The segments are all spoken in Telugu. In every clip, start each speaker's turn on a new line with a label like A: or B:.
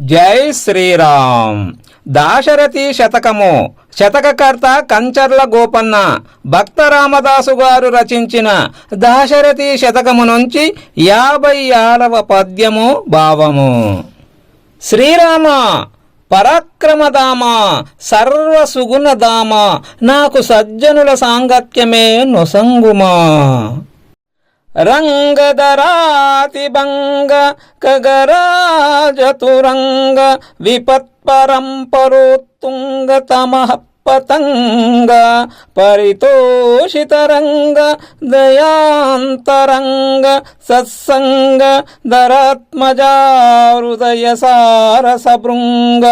A: జై శ్రీరామ్. దాశరథి శతకము. శతకకర్త కంచర్ల గోపన్న. భక్త రామదాసు గారు రచించిన దాశరథి శతకము నుంచి 56వ పద్యము భావము. శ్రీరామ పరాక్రమదామ సర్వసుగుణదామ, నాకు సజ్జనుల సాంగత్యమే నొసంగుమా. రంగధరాతిభంగ ఖగరాజతురంగ విపత్పరంపరోత్తుంగ తమః పతంగ పరితోషితరంగ దయాంతరంగ సత్సంగ ధరాత్మజా హృదయ సారసభృంగ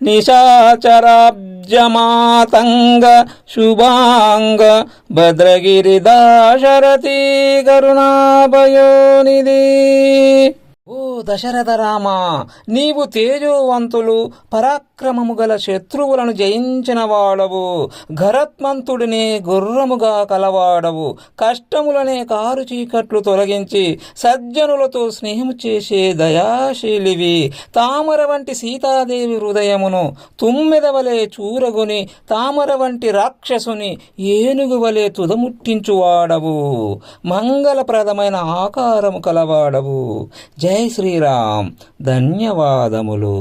A: నిశాచరాబ్జమాతంగ శుభాంగ భద్రగిరి దాశరథి కరుణాభయోనిధి. ఓ దశరథ రామ, నీవు తేజోవంతులు పరాక్రమము గల శత్రువులను జయించిన వాడవు. ఘరత్మంతుడిని గుర్రముగా కలవాడవు. కష్టములనే కారు చీకట్లు తొలగించి సజ్జనులతో స్నేహము చేసే దయాశీలివి. తామర వంటి సీతాదేవి హృదయమును తుమ్మెదవలే చూరగొని తామర వంటి రాక్షసుని ఏనుగు వలె తుదముట్టించువాడవు. మంగళప్రదమైన ఆకారము కలవాడవు. జై శ్రీరామ్. ధన్యవాదములు.